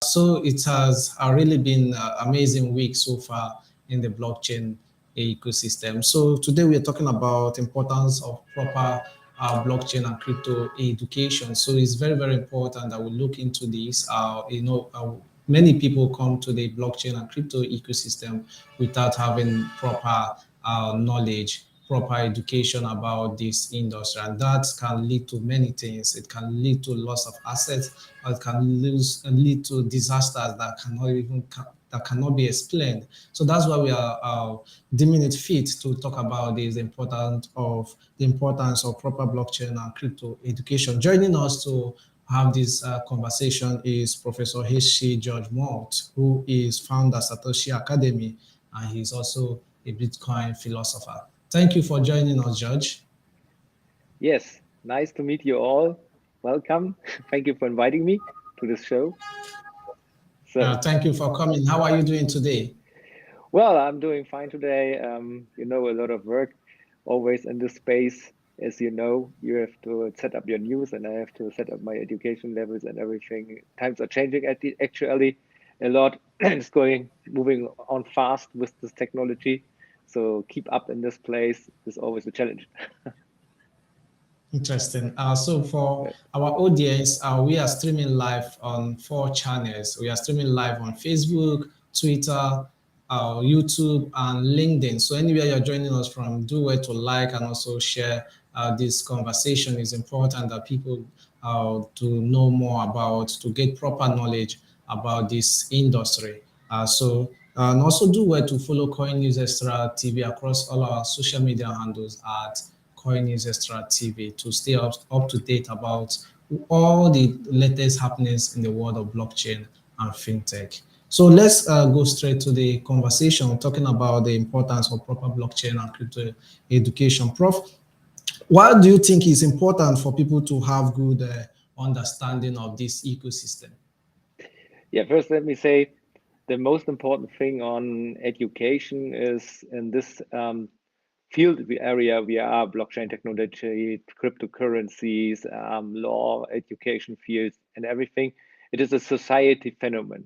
So it has really been an amazing week so far in the blockchain ecosystem. So today we are talking about importance of proper blockchain and crypto education. So it's very, very important that we look into this. Many people come to the blockchain and crypto ecosystem without having proper knowledge, proper education about this industry, and that can lead to many things. It can lead to loss of assets, or it can lead to disasters that cannot be explained. So that's why we are deeming it fit to talk about this the importance of proper blockchain and crypto education. Joining us to have this conversation is Professor H.C. George Molt, who is founder Satoshi Academy, and he's also a Bitcoin philosopher. Thank you for joining us, George. Yes, nice to meet you all. Welcome. Thank you for inviting me to this show. Thank you for coming. How are you doing today? Well, I'm doing fine today. A lot of work always in this space. As you know, you have to set up your news and I have to set up my education levels and everything. Times are changing actually a lot. It's moving on fast with this technology. So keep up in this place is always a challenge. Interesting. So for our audience, we are streaming live on 4 channels. We are streaming live on Facebook, Twitter, YouTube, and LinkedIn. So anywhere you're joining us from, do well to like and also share this conversation. It's important that people to know more about, to get proper knowledge about this industry. And also do well to follow CoinNewsExtra TV across all our social media handles at CoinNewsExtra TV to stay up to date about all the latest happenings in the world of blockchain and fintech. So let's go straight to the conversation, talking about the importance of proper blockchain and crypto education. Prof, why do you think it's important for people to have good understanding of this ecosystem? Yeah, first let me say the most important thing on education is in this field area we are blockchain technology, cryptocurrencies, law, education fields, and everything. It is a society phenomenon.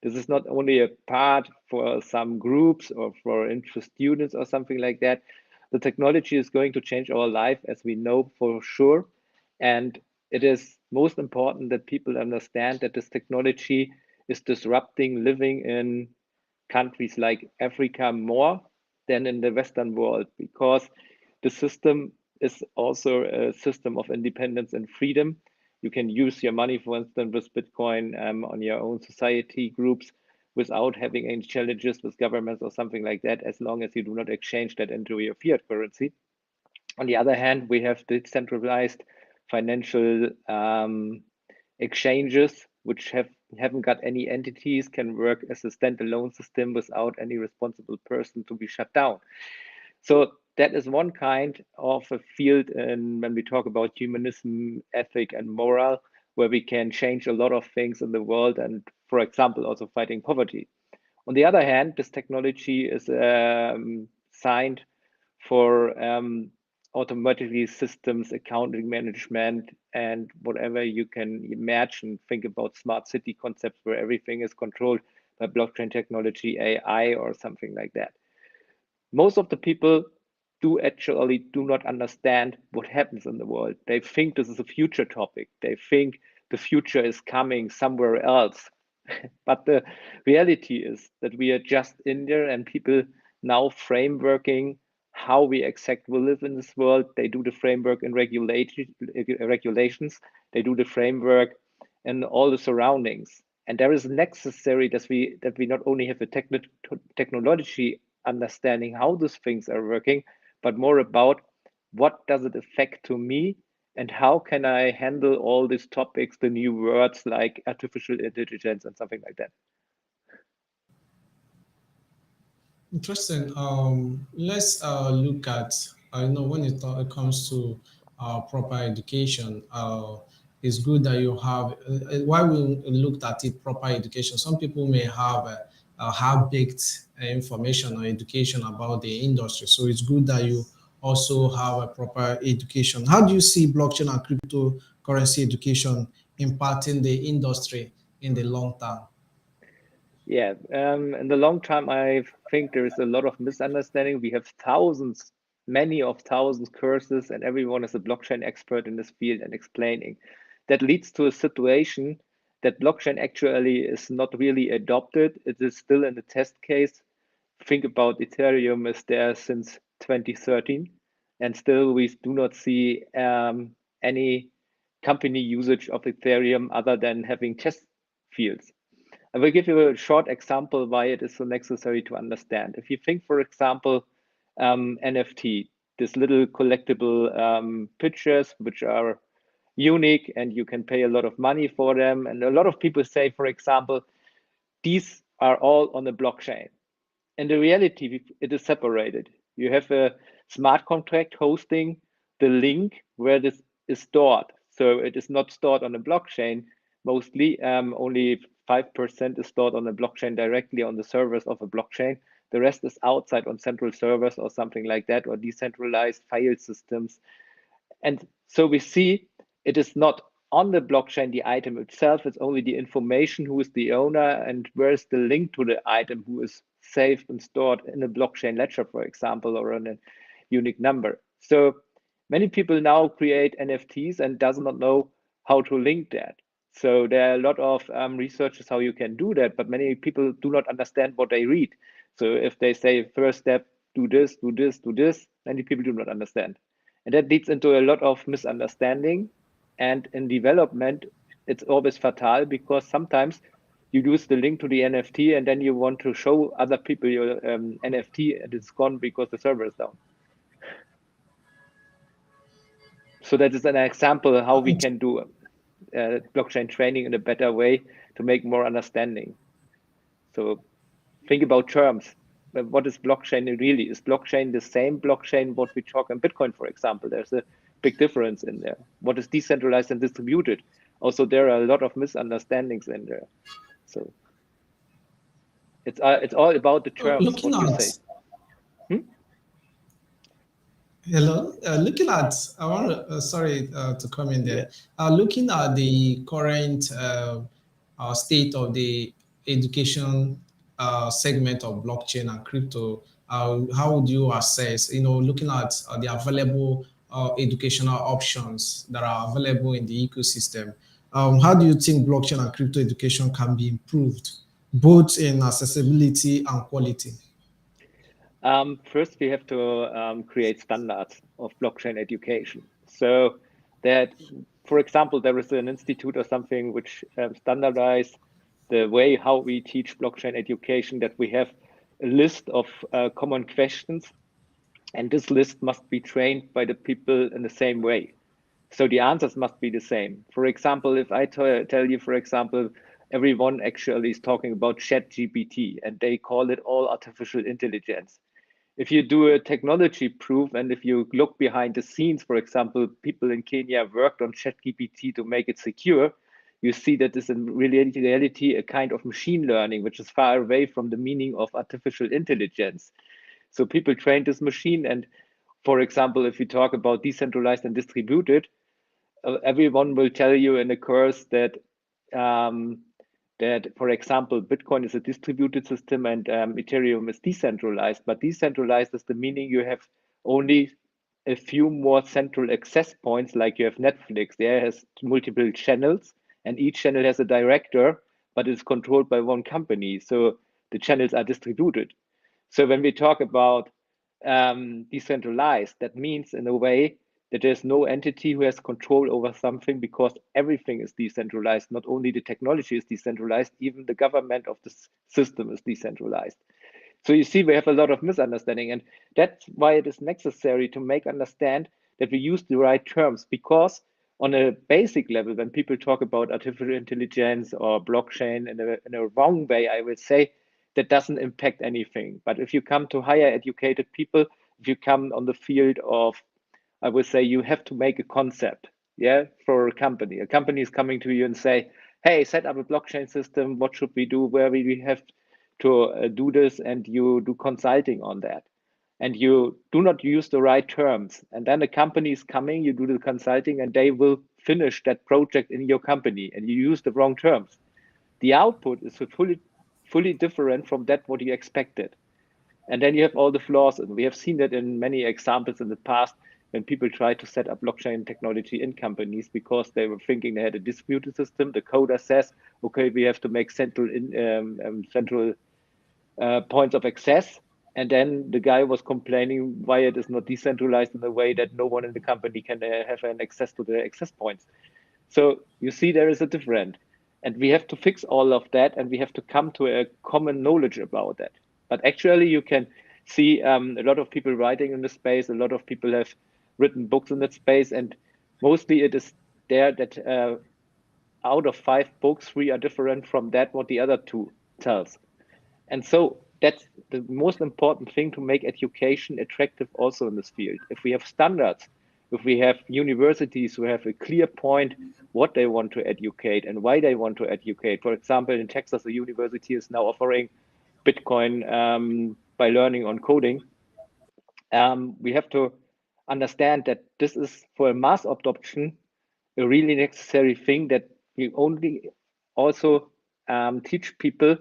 This is not only a part for some groups or for interest students or something like that. The technology is going to change our life, as we know for sure. And it is most important that people understand that this technology is disrupting living in countries like Africa more than in the Western world, because the system is also a system of independence and freedom. You can use your money, for instance, with Bitcoin on your own society groups without having any challenges with governments or something like that, as long as you do not exchange that into your fiat currency. On the other hand, we have decentralized financial exchanges, which haven't got any entities, can work as a standalone system without any responsible person to be shut down. So that is one kind of a field, and when we talk about humanism, ethic, and moral, where we can change a lot of things in the world, and for example, also fighting poverty. On the other hand, this technology is signed for automatically systems, accounting management, and whatever you can imagine. Think about smart city concepts where everything is controlled by blockchain technology, AI, or something like that. Most of the people do not understand what happens in the world. They think this is a future topic. They think the future is coming somewhere else. But the reality is that we are just in there, and people now frameworking how we exactly will live in this world. They do the framework in regulations. They do the framework in all the surroundings. And there is necessary that we not only have a technology understanding how these things are working, but more about what does it affect to me and how can I handle all these topics, the new words like artificial intelligence and something like that. Interesting. Let's look at, when it comes to proper education, it's good that you have, while we looked at it, proper education, some people may have baked information or education about the industry. So it's good that you also have a proper education. How do you see blockchain and cryptocurrency education impacting the industry in the long term? Yeah, in the long term, I think there is a lot of misunderstanding. We have thousands, many of thousands courses, and everyone is a blockchain expert in this field and explaining. That leads to a situation that blockchain actually is not really adopted. It is still in the test case. Think about Ethereum is there since 2013, and still we do not see any company usage of Ethereum other than having test fields. I will give you a short example why it is so necessary to understand. If you think, for example, NFT, this little collectible pictures which are unique and you can pay a lot of money for them. And a lot of people say, for example, these are all on the blockchain. In the reality, it is separated. You have a smart contract hosting the link where this is stored. So it is not stored on a blockchain. Mostly, only 5% is stored on a blockchain directly on the servers of a blockchain. The rest is outside on central servers or something like that, or decentralized file systems. And so we see it is not on the blockchain, the item itself, it's only the information, who is the owner and where is the link to the item, who is saved and stored in a blockchain ledger, for example, or on a unique number. So many people now create NFTs and does not know how to link that. So there are a lot of researches how you can do that, but many people do not understand what they read. So if they say first step, do this, do this, do this, many people do not understand. And that leads into a lot of misunderstanding. And in development, it's always fatal because sometimes you use the link to the NFT and then you want to show other people your NFT and it's gone because the server is down. So that is an example of how we can do blockchain training in a better way to make more understanding. So think about terms. What is blockchain really? Is blockchain the same blockchain what we talk in Bitcoin, for example? There's a big difference in there. What is decentralized and distributed? Also, there are a lot of misunderstandings in there. So it's all about the terms, Looking what you at say. Hmm? Hello. Looking at, I want to, sorry to come in Yeah. there. Looking at the current state of the education segment of blockchain and crypto, how would you assess, looking at the available educational options that are available in the ecosystem, how do you think blockchain and crypto education can be improved, both in accessibility and quality? First, we have to create standards of blockchain education. So that, for example, there is an institute or something which standardize the way how we teach blockchain education, that we have a list of common questions, and this list must be trained by the people in the same way. So the answers must be the same. For example, if I tell you, for example, everyone actually is talking about Chat GPT and they call it all artificial intelligence. If you do a technology proof and if you look behind the scenes, for example, people in Kenya worked on ChatGPT to make it secure, you see that this in reality a kind of machine learning, which is far away from the meaning of artificial intelligence. So people trained this machine, and for example, if you talk about decentralized and distributed, everyone will tell you in the course that um, for example, Bitcoin is a distributed system and Ethereum is decentralized. But decentralized is the meaning you have only a few more central access points, like you have Netflix. There has multiple channels, and each channel has a director, but it's controlled by one company. So the channels are distributed. So when we talk about decentralized, that means in a way that there's no entity who has control over something because everything is decentralized. Not only the technology is decentralized, even the government of the system is decentralized. So you see, we have a lot of misunderstanding, and that's why it is necessary to make understand that we use the right terms, because on a basic level, when people talk about artificial intelligence or blockchain in a wrong way, I will say that doesn't impact anything. But if you come to higher educated people, if you come on the field of, I would say you have to make a concept, yeah, for a company. A company is coming to you and say, hey, set up a blockchain system. What should we do? Where we have to do this? And you do consulting on that. And you do not use the right terms. And then a company is coming, you do the consulting, and they will finish that project in your company, and you use the wrong terms. The output is fully different from that what you expected. And then you have all the flaws. And we have seen that in many examples in the past when people tried to set up blockchain technology in companies because they were thinking they had a distributed system. The coder says, okay, we have to make central points of access. And then the guy was complaining why it is not decentralized in a way that no one in the company can have an access to the access points. So you see, there is a difference. And we have to fix all of that, and we have to come to a common knowledge about that. But actually, you can see a lot of people writing in the space. A lot of people have written books in that space, and mostly it is there that out of 5 books, 3 are different from that what the other 2 tells. And so that's the most important thing to make education attractive also in this field. If we have standards, if we have universities who have a clear point what they want to educate and why they want to educate. For example, in Texas, a university is now offering Bitcoin by learning on coding. We have to understand that this is for a mass adoption, a really necessary thing that we only also teach people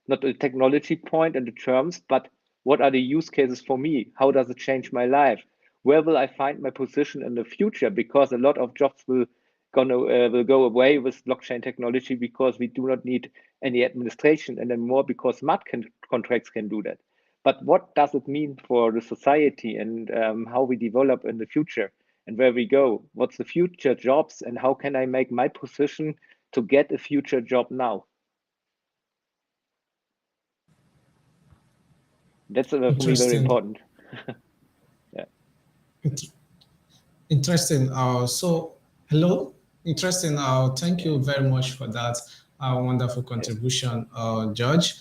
not the technology point and the terms, but what are the use cases for me? How does it change my life? Where will I find my position in the future? Because a lot of jobs will go away with blockchain technology because we do not need any administration anymore because smart contracts can do that. But what does it mean for the society and how we develop in the future and where we go? What's the future jobs and how can I make my position to get a future job now? That's for me very important. Yeah. Interesting. So, hello. Interesting. Thank you very much for that wonderful contribution, George.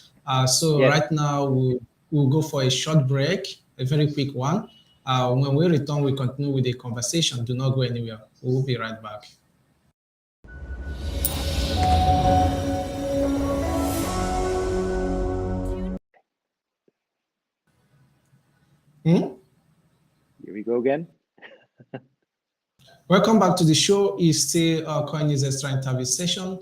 So Yes. right now we'll go for a short break, a very quick one. When we return, we continue with the conversation. Do not go anywhere. We will be right back. Here we go again. Welcome back to the show. It's still a CoinNewsExtra interview session.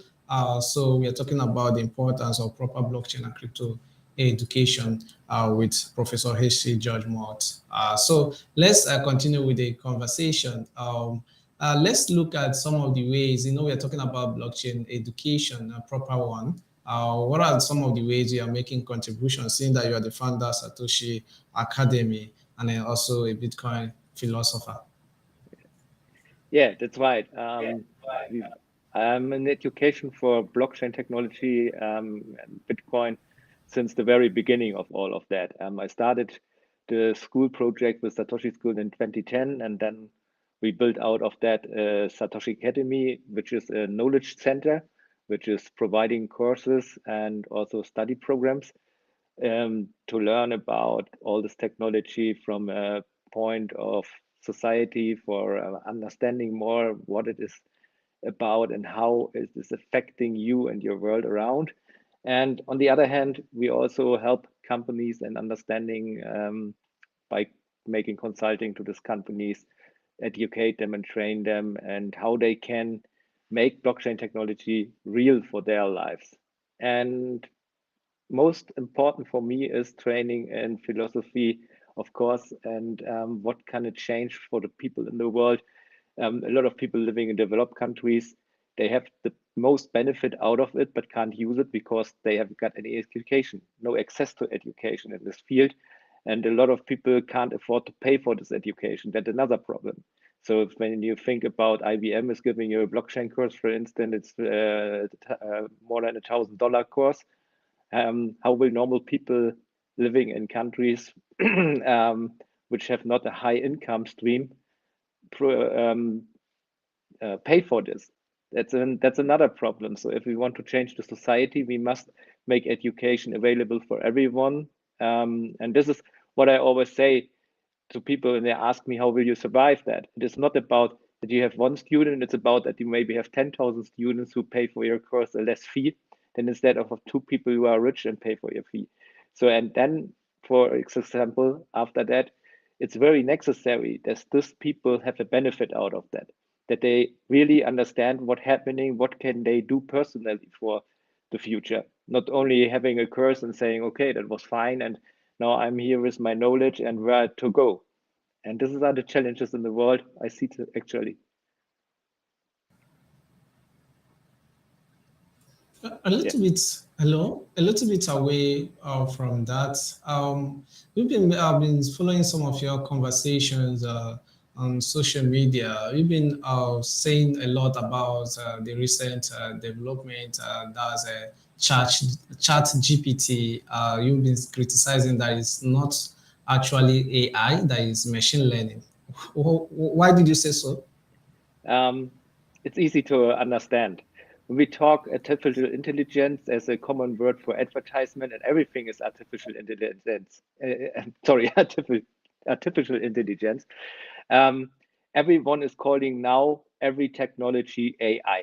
So we are talking about the importance of proper blockchain and crypto education with Professor H.C. George Molt. So let's continue with the conversation. Let's look at some of the ways, we are talking about blockchain education, a proper one. What are some of the ways you are making contributions, seeing that you are the founder of Satoshi Academy and then also a Bitcoin philosopher? Yeah, that's right. I'm in education for blockchain technology and Bitcoin since the very beginning of all of that. I started the school project with Satoshi School in 2010, and then we built out of that Satoshi Academy, which is a knowledge center, which is providing courses and also study programs to learn about all this technology from a point of society for understanding more what it is about and how it is affecting you and your world around. And on the other hand, we also help companies in understanding by making consulting to these companies, educate them and train them and how they can make blockchain technology real for their lives. And most important for me is training and philosophy, of course, and what can it change for the people in the world. A lot of people living in developed countries, they have the most benefit out of it, but can't use it because they haven't got any education, no access to education in this field. And a lot of people can't afford to pay for this education. That's another problem. So when you think about IBM is giving you a blockchain course, for instance, it's more than $1,000 course. How will normal people living in countries which have not a high income stream pay for this? That's another problem. So if we want to change the society, we must make education available for everyone. And this is what I always say to people when they ask me, how will you survive that? It is not about that you have one student, it's about that you maybe have 10,000 students who pay for your course a less fee than instead of 2 people who are rich and pay for your fee. So, and then for example, after that, it's very necessary that these people have a benefit out of that they really understand what's happening, what can they do personally for the future. not only having a curse and saying, okay, that was fine, and now I'm here with my knowledge and where to go. And this are the challenges in the world I see actually. A little bit, hello, a little bit away from that. I've been following some of your conversations on social media. You've been saying a lot about the recent development that's chat GPT. You've been criticizing that it's not actually AI, that is machine learning. Why did you say so? It's easy to understand. When we talk artificial intelligence as a common word for advertisement, and everything is artificial intelligence, sorry, artificial intelligence, um, everyone is calling now every technology AI.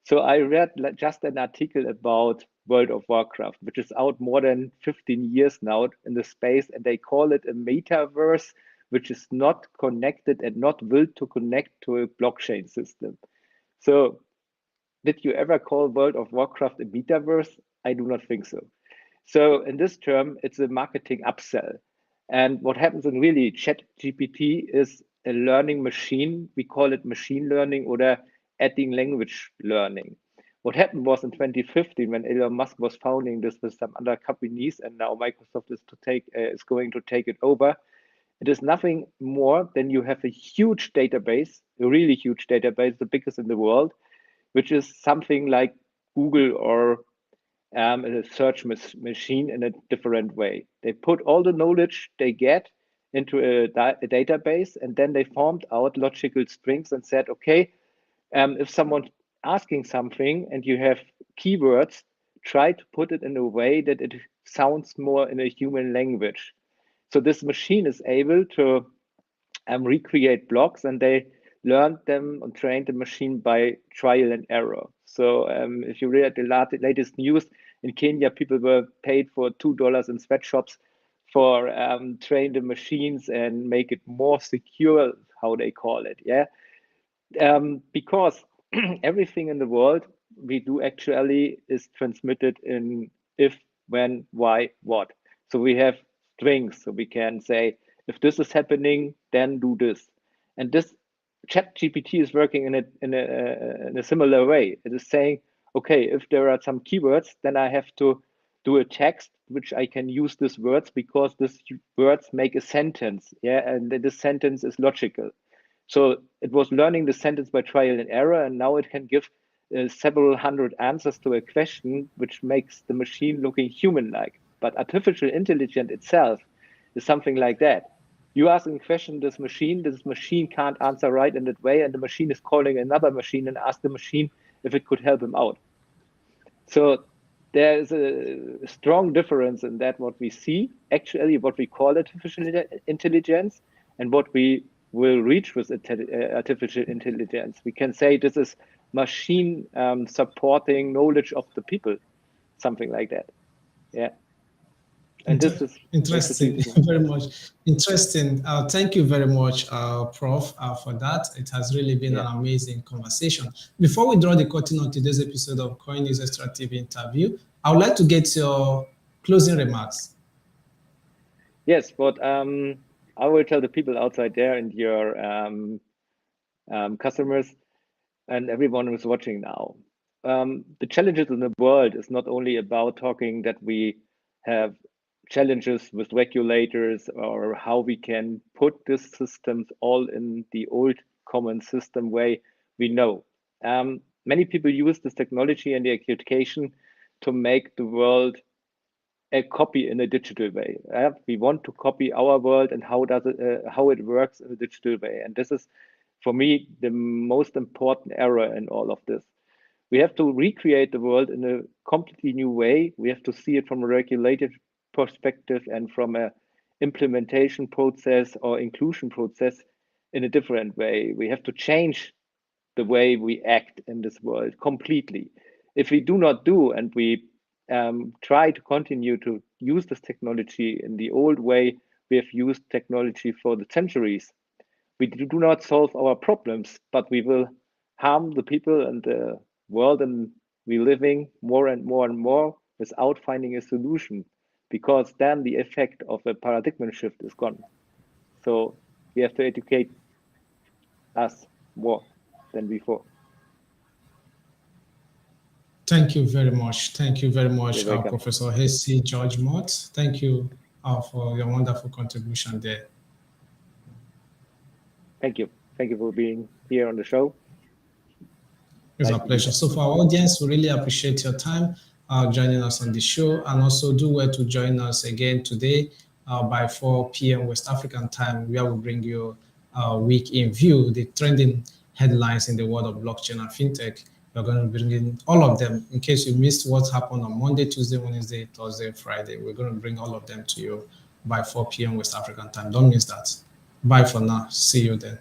So I read just an article about World of Warcraft, which is out more than 15 years now in the space, and they call it a metaverse, which is not connected and not built to connect to a blockchain system. So did you ever call World of Warcraft a metaverse? I do not think so. So in this term, it's a marketing upsell. And what happens in really Chat GPT is a learning machine. We call it machine learning or adding language learning. What happened was in 2015 when Elon Musk was founding this with some other companies, and now Microsoft is going to take it over. It is nothing more than you have a huge database, a really huge database, the biggest in the world, which is something like Google or a search machine in a different way. They put all the knowledge they get into a database, and then they formed out logical strings and said, okay, if someone's asking something and you have keywords, try to put it in a way that it sounds more in a human language. So this machine is able to recreate blocks, and they learned them and trained the machine by trial and error. So if you read the latest news in Kenya, people were paid for $2 in sweatshops for train the machines and make it more secure, how they call it. Yeah, because everything in the world we do actually is transmitted in if, when, why, what. So we have strings, so we can say if this is happening, then do this. And this Chat GPT is working in a similar way. It is saying, okay, if there are some keywords, then I have to do a text which I can use these words because these words make a sentence. Yeah, and this sentence is logical. So it was learning the sentence by trial and error, and now it can give several hundred answers to a question, which makes the machine looking human-like. But artificial intelligence itself is something like that. You ask a question, this machine can't answer right in that way, and the machine is calling another machine and ask the machine if it could help him out. So there's a strong difference in that what we see, actually what we call artificial intelligence, and what we will reach with artificial intelligence. We can say this is machine supporting knowledge of the people, something like that. Yeah. And this is Interesting, very much interesting. Thank you very much, Prof, for that. It has really been an amazing conversation. Before we draw the curtain on today's episode of CoinNewsExtra TV interview, I would like to get your closing remarks. Yes, but I will tell the people outside there and your customers and everyone who's watching now. The challenges in the world is not only about talking that we have challenges with regulators or how we can put these systems all in the old common system way we know. Many people use this technology and the education to make the world a copy in a digital way. We want to copy our world and how it works in a digital way. And this is, for me, the most important error in all of this. We have to recreate the world in a completely new way. We have to see it from a regulated perspective and from a implementation process or inclusion process in a different way. We have to change the way we act in this world completely. If we do not do and we try to continue to use this technology in the old way we have used technology for the centuries, we do not solve our problems, but we will harm the people and the world and we living more and more and more without finding a solution, because then the effect of a paradigm shift is gone. So we have to educate us more than before. Thank you very much. Thank you very much, Professor H.C. George Molt. Thank you for your wonderful contribution there. Thank you. Thank you for being here on the show. It's a pleasure. So for our audience, we really appreciate your time joining us on the show, and also do well to join us again today by 4 p.m. West African time, where we bring you Week in View, the trending headlines in the world of blockchain and fintech. We're going to bring in all of them. In case you missed what happened on Monday, Tuesday, Wednesday, Thursday, Friday, we're going to bring all of them to you by 4 p.m. West African time. Don't miss that. Bye for now. See you then.